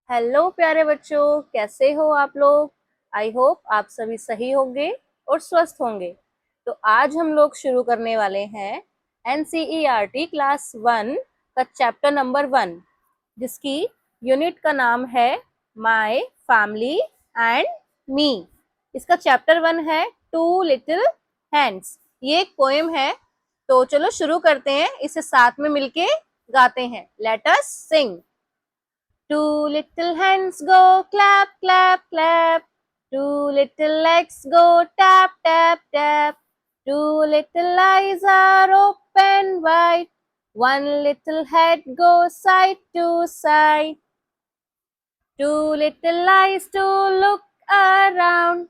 Hello प्यारे बच्चों, कैसे हो आप लोग। आई होप आप सभी सही होंगे और स्वस्थ होंगे। तो आज हम लोग शुरू करने वाले हैं एनसीईआरटी क्लास 1 का चैप्टर नंबर 1, जिसकी यूनिट का नाम है माय फैमिली एंड मी। इसका चैप्टर 1 है टू लिटिल हैंड्स। ये एक पोएम है। तो चलो शुरू करते हैं, इसे साथ में मिलके गाते हैं। Let us Singh. Two little hands go clap, clap, clap. Two little legs go tap, tap, tap. Two little eyes are open wide. One little head goes side to side. Two little eyes to look around.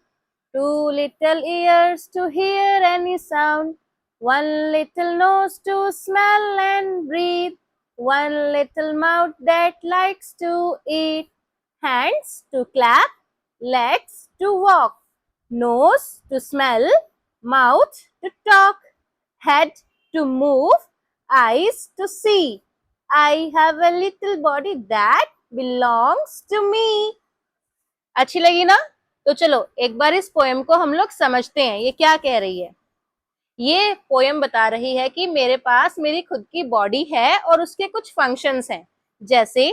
Two little ears to hear any sound. One little nose to smell and breathe. One little mouth that likes to eat. Hands to clap, legs to walk, nose to smell, mouth to talk, head to move, eyes to see. I have a little body that belongs to me. अच्छी लगी ना? तो चलो एक बार इस poem को हम लोग समझते हैं, ये क्या कह रही है। ये पोएम बता रही है कि मेरे पास मेरी खुद की बॉडी है और उसके कुछ फंक्शंस हैं, जैसे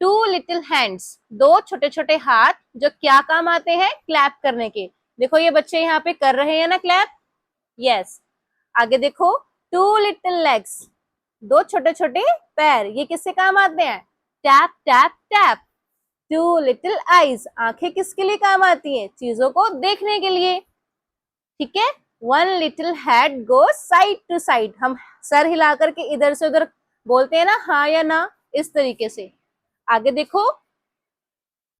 टू लिटिल हैंड्स, दो छोटे छोटे हाथ जो क्या काम आते हैं, क्लैप करने के। देखो ये बच्चे यहाँ पे कर रहे हैं ना क्लैप। यस। आगे देखो, टू लिटिल लेग्स, दो छोटे छोटे पैर, ये किससे काम आते हैं, tap tap tap. Two little eyes, आंखें किसके लिए काम आती हैं, चीजों को देखने के लिए। ठीक है। One little head go side to side, हम सर हिला करके इधर से उधर बोलते हैं ना, हाँ या ना, इस तरीके से। आगे देखो,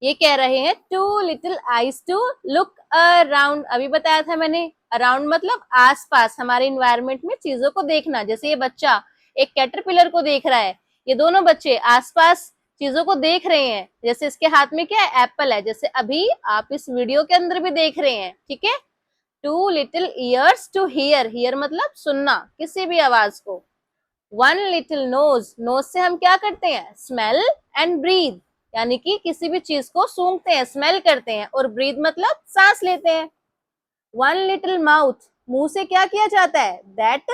ये कह रहे हैं two little eyes to look around. अभी बताया था मैंने, अराउंड मतलब आसपास, हमारे इन्वायरमेंट में चीजों को देखना। जैसे ये बच्चा एक कैटरपिलर को देख रहा है, ये दोनों बच्चे आसपास चीजों को देख रहे हैं। जैसे इसके हाथ में क्या है, एप्पल है, जैसे अभी आप इस वीडियो के अंदर भी देख रहे हैं। ठीक है। Two little ears to hear, hear मतलब सुनना किसी भी आवाज को। वन लिटिल नोज, नोज से हम क्या करते हैं, स्मेल एंड ब्रीथ, यानी कि किसी भी चीज को सूंघते हैं, स्मेल करते हैं, और ब्रीथ मतलब सांस लेते हैं। वन लिटिल माउथ, मुंह से क्या किया जाता है, that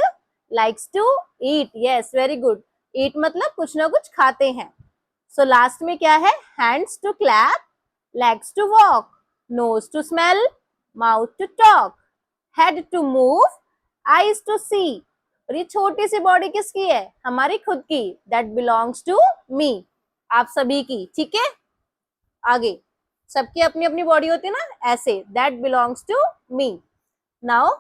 likes to eat. Yes, very good. Eat मतलब कुछ ना कुछ खाते हैं। सो लास्ट में क्या है, hands to clap, legs to walk, nose to smell, mouth to talk, head to move, eyes to see। और ये छोटी सी बॉडी किसकी है, हमारी खुद की, that belongs to me, आप सभी की। ठीक है। आगे सबकी अपनी अपनी बॉडी होती है ना, ऐसे that belongs to me। Now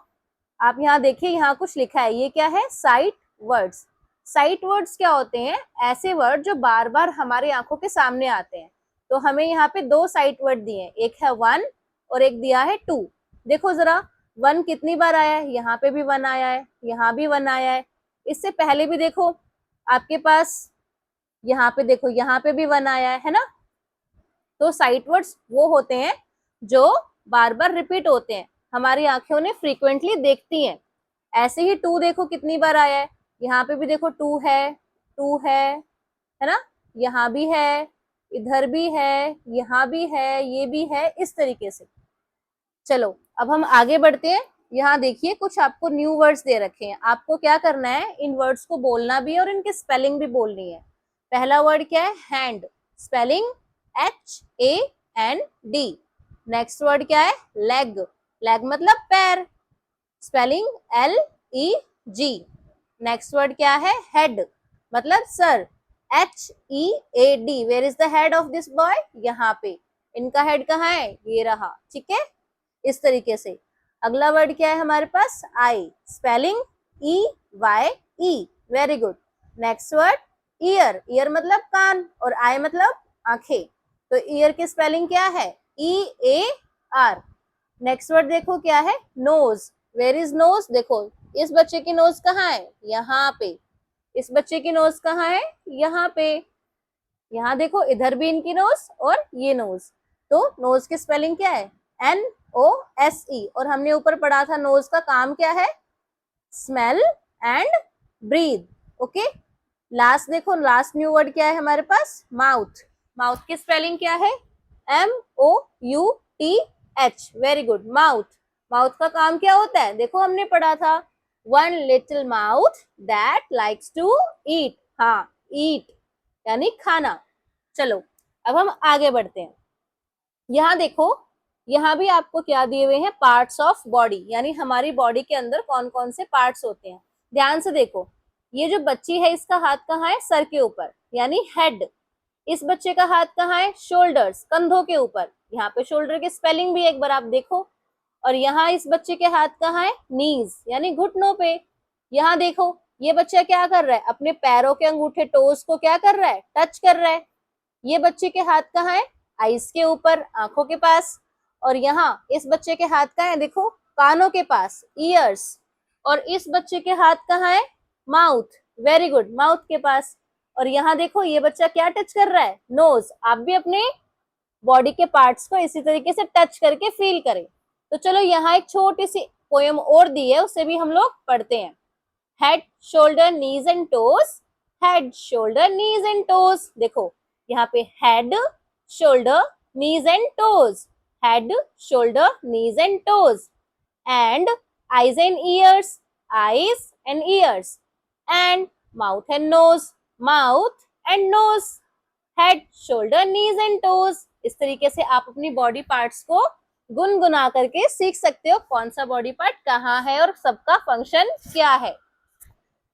आप यहाँ देखिए, यहाँ कुछ लिखा है, ये क्या है, साइट वर्ड्स। साइट वर्ड्स क्या होते हैं, ऐसे वर्ड जो बार बार हमारी आंखों के सामने आते हैं। तो हमें यहाँ पे दो साइट वर्ड दिए हैं, एक है वन और एक दिया है टू। देखो जरा, वन कितनी बार आया है, यहाँ पे भी वन आया है, यहाँ भी वन आया है, इससे पहले भी देखो आपके पास, यहाँ पे देखो, यहाँ पे भी वन आया है ना। तो साइट वर्ड्स वो होते हैं जो बार बार रिपीट होते हैं, हमारी आंखें उन्हें फ्रीक्वेंटली देखती हैं। ऐसे ही टू देखो कितनी बार आया है, यहाँ पे भी देखो टू है, टू है ना, यहाँ भी है, इधर भी है, यहाँ भी है, ये भी है, इस तरीके से। चलो अब हम आगे बढ़ते हैं। यहाँ देखिए कुछ आपको न्यू वर्ड्स दे रखे हैं, आपको क्या करना है, इन वर्ड्स को बोलना भी और इनकी स्पेलिंग भी बोलनी है। पहला वर्ड क्या है, hand, spelling HAND। Next word क्या है, लेग, लेग मतलब पैर, स्पेलिंग LEG। नेक्स्ट वर्ड क्या है, हेड, मतलब सर, HEAD। Where is the head of this boy, यहाँ पे, इनका हेड कहाँ है, ये रहा। ठीक है, इस तरीके से। अगला वर्ड क्या है हमारे पास, eye, spelling EYE। Very good. Next word ear, ear मतलब कान, और आई मतलब आंखें, तो ईयर की स्पेलिंग क्या है, EAR। नेक्स्ट वर्ड देखो क्या है, नोज, वेयर इज नोज। देखो इस बच्चे की नोज कहाँ है, यहाँ पे, इस बच्चे की नोज कहाँ है, यहाँ पे, यहाँ देखो इधर भी इनकी नोज और ये नोज। तो नोज की स्पेलिंग क्या है, NOSE। और हमने ऊपर पढ़ा था नोज का काम क्या है, smell and breathe. Okay. Last देखो, लास्ट न्यू वर्ड क्या है हमारे पास, माउथ। माउथ की स्पेलिंग क्या है? MOUTH। Very good, mouth. Mouth का काम क्या होता है? देखो हमने पढ़ा था, one little mouth that likes to eat. हाँ, ईट यानी खाना। चलो अब हम आगे बढ़ते हैं। यहाँ देखो, यहाँ भी आपको क्या दिए हुए हैं? पार्ट्स ऑफ बॉडी, यानी हमारी बॉडी के अंदर कौन कौन से पार्ट्स होते हैं। ध्यान से देखो, ये जो बच्ची है इसका हाथ कहाँ है? सर के ऊपर, यानी हेड। इस बच्चे का हाथ कहाँ है? शोल्डर्स, कंधों के ऊपर। यहाँ पे शोल्डर की स्पेलिंग भी एक बार आप देखो। और यहाँ इस बच्चे के हाथ कहाँ है? नीज, यानी घुटनों पे। यहाँ देखो, ये बच्चा क्या कर रहा है? अपने पैरों के अंगूठे, टोस को क्या कर रहा है? टच कर रहा है। ये बच्चे के हाथ कहाँ है? आईज के ऊपर, आंखों के पास। और यहाँ इस बच्चे के हाथ कहाँ है? देखो, कानों के पास, ईयर्स। और इस बच्चे के हाथ कहाँ है? माउथ। वेरी गुड, माउथ के पास। और यहाँ देखो, ये बच्चा क्या टच कर रहा है? नोज। आप भी अपने बॉडी के पार्ट्स को इसी तरीके से टच करके फील करें। तो चलो, यहाँ एक छोटी सी पोयम और दी है, उसे भी हम लोग पढ़ते हैं। Head, shoulder, knees and toes. Head, shoulder, knees and toes. देखो यहाँ पे head, shoulder, knees and toes. Head, shoulder, knees and toes. And eyes and ears, eyes and ears. And mouth and nose, mouth and nose. Head, shoulder, knees and toes. इस तरीके से आप अपनी body parts को गुनगुना करके सीख सकते हो कौन सा बॉडी पार्ट कहाँ है और सबका फंक्शन क्या है।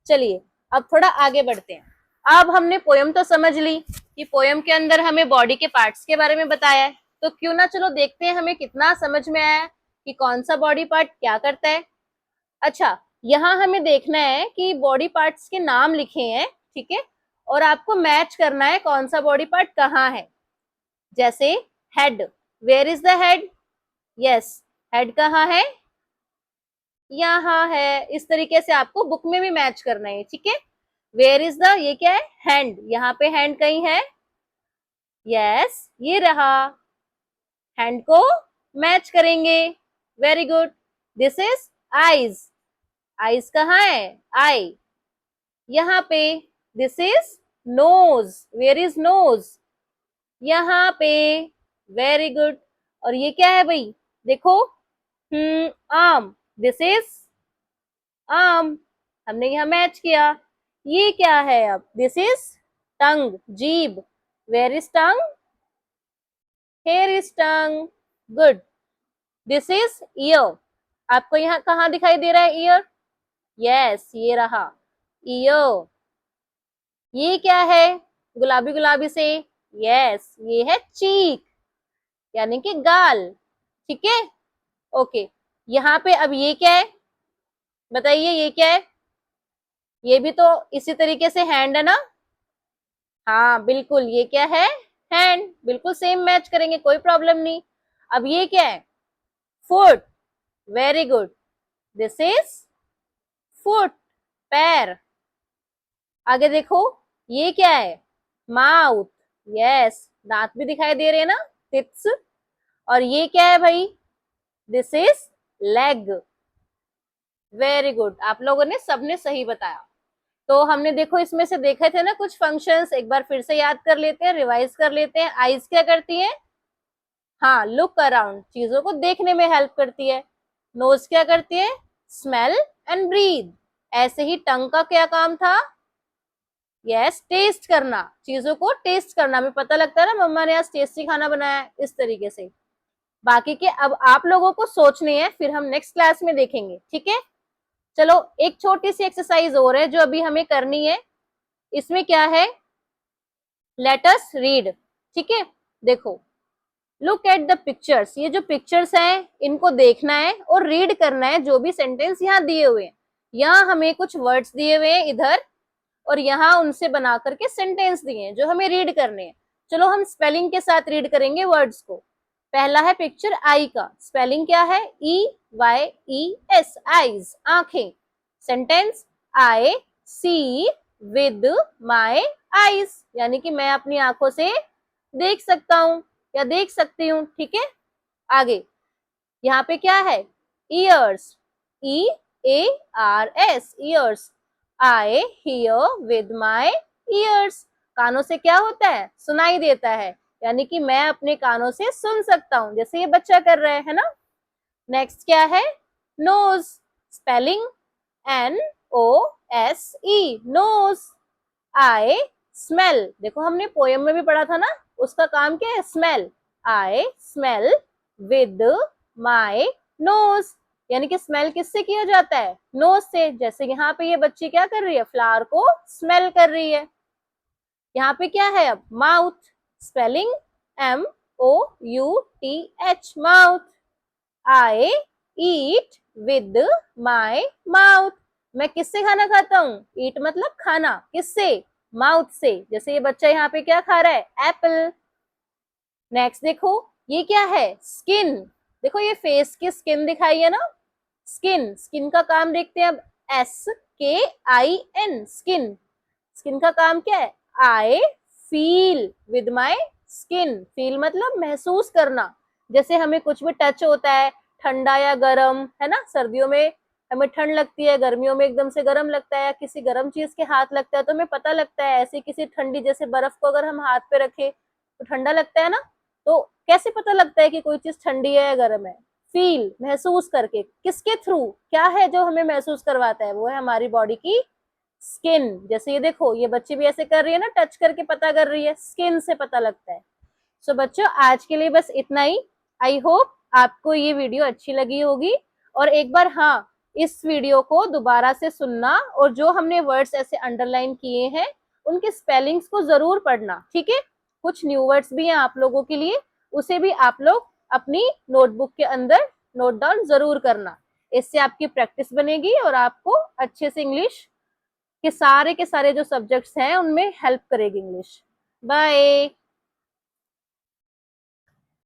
चलिए अब थोड़ा आगे बढ़ते हैं। अब हमने पोयम तो समझ ली कि पोयम के अंदर हमें बॉडी के पार्ट्स के बारे में बताया है, तो क्यों ना चलो देखते हैं हमें कितना समझ में आया कि कौन सा बॉडी पार्ट क्या करता है। अच्छा, यहाँ हमें देखना है कि बॉडी पार्ट्स के नाम लिखे हैं, ठीक है, और आपको मैच करना है कौन सा बॉडी पार्ट कहाँ है। जैसे head, where is the head? Yes, head कहाँ है? यहाँ है। इस तरीके से आपको बुक में भी मैच करना है, ठीक है। वेयर इज द, ये क्या है? हैंड। यहाँ पे हैंड कहीं है? यस, ये रहा। हैंड को मैच करेंगे। Very good. This is eyes. Eyes कहाँ है? आई, यहाँ पे। This is nose. Where is nose? यहाँ पे। Very good. और ये क्या है भाई? देखो, आर्म। This is arm. हमने यहाँ मैच किया। ये क्या है अब? दिस इज टंग, जीभ। Where is tongue? Here is tongue. Good. This is ear. आपको यहाँ कहाँ दिखाई दे रहा है ईयर? यस, ये रहा ईयर। ये क्या है गुलाबी गुलाबी से? यस, ये है चीक, यानी कि गाल, ठीक है। ओके, यहाँ पे अब ये क्या है? बताइए, ये क्या है? ये भी तो इसी तरीके से हैंड है ना? हाँ बिल्कुल, ये क्या है? हैंड। बिल्कुल सेम मैच करेंगे, कोई प्रॉब्लम नहीं। अब ये क्या है? Foot. Very good. This is foot, पैर। आगे देखो, ये क्या है? माउथ। यस, दांत भी दिखाई दे रहे हैं ना, टिप्स। और ये क्या है भाई? This is leg. Very good, आप लोगों ने सबने सही बताया। तो हमने देखो इसमें से देखे थे ना कुछ फंक्शंस, एक बार फिर से याद कर लेते हैं, रिवाइज कर लेते हैं। आईज क्या करती है? हाँ, लुक अराउंड, चीजों को देखने में हेल्प करती है। नोज क्या करती है? Smell and breathe. ऐसे ही टंग का क्या काम था? यस, टेस्ट करना, चीजों को टेस्ट करना। हमें पता लगता है ना मम्मा ने आज टेस्टी खाना बनाया है, इस तरीके से। बाकी के अब आप लोगों को सोचने हैं, फिर हम नेक्स्ट क्लास में देखेंगे, ठीक है। चलो, एक छोटी सी एक्सरसाइज और है जो अभी हमें करनी है। इसमें क्या है? लेट अस रीड, ठीक है। देखो, लुक एट द पिक्चर्स। ये जो पिक्चर्स हैं इनको देखना है और रीड करना है जो भी सेंटेंस यहाँ दिए हुए हैं। यहाँ हमें कुछ वर्ड्स दिए हुए हैं इधर, और यहाँ उनसे बना करके सेंटेंस दिए हैं जो हमें रीड करने हैं। चलो हम स्पेलिंग के साथ रीड करेंगे वर्ड्स को। पहला है पिक्चर आई का, स्पेलिंग क्या है? EYES, आईज, आंखें। Sentence, I see with my eyes, यानी कि मैं अपनी आंखों से देख सकता हूँ या देख सकती हूँ, ठीक है। आगे यहाँ पे क्या है? Years, EARS, years. I hear with my years, कानों से क्या होता है, सुनाई देता है, यानी कि मैं अपने कानों से सुन सकता हूँ, जैसे ये बच्चा कर रहा है ना। नेक्स्ट क्या है, nose, spelling NOSE, nose. I smell, देखो हमने पोयम में भी पढ़ा था ना, उसका काम क्या है, smell. I smell with my nose, यानी कि स्मेल किससे किया जाता है, नोज से। जैसे यहाँ पे ये बच्ची क्या कर रही है, फ्लावर को स्मेल कर रही है। यहाँ पे क्या है अब, mouth, spelling MOUTH, mouth. I eat with my mouth, मैं किससे खाना खाता हूँ, ईट मतलब खाना, किससे, माउथ से। जैसे ये बच्चा यहाँ पे क्या खा रहा है, एप्पल। नेक्स्ट देखो, ये क्या है, स्किन। देखो ये फेस की स्किन दिखाई है ना, स्किन, स्किन का काम देखते हैं अब, SKIN, स्किन। स्किन का काम क्या है, I feel with my skin, feel मतलब महसूस करना। जैसे हमें कुछ भी टच होता है, ठंडा या गर्म, है ना, सर्दियों में हमें ठंड लगती है, गर्मियों में एकदम से गर्म लगता है, या किसी गर्म चीज के हाथ लगता है तो हमें पता लगता है। ऐसे किसी ठंडी, जैसे बर्फ को अगर हम हाथ पे रखे तो ठंडा लगता है ना, तो कैसे पता लगता है कि कोई चीज ठंडी है या गर्म है, फील, महसूस करके। किसके थ्रू, क्या है जो हमें महसूस करवाता है, वो है हमारी बॉडी की स्किन। जैसे ये देखो, ये बच्ची भी ऐसे कर रही है ना, टच करके पता कर रही है, स्किन से पता लगता है। सो बच्चों, आज के लिए बस इतना ही। आई होप आपको ये वीडियो अच्छी लगी होगी। और एक बार हाँ, इस वीडियो को दोबारा से सुनना, और जो हमने वर्ड्स ऐसे अंडरलाइन किए हैं उनके स्पेलिंग्स को जरूर पढ़ना, ठीक है। कुछ न्यू वर्ड्स भी हैं आप लोगों के लिए, उसे भी आप लोग अपनी नोटबुक के अंदर नोट डाउन जरूर करना। इससे आपकी प्रैक्टिस बनेगी और आपको अच्छे से इंग्लिश के सारे जो सब्जेक्ट्स हैं उनमें हेल्प करेगी इंग्लिश। बाय।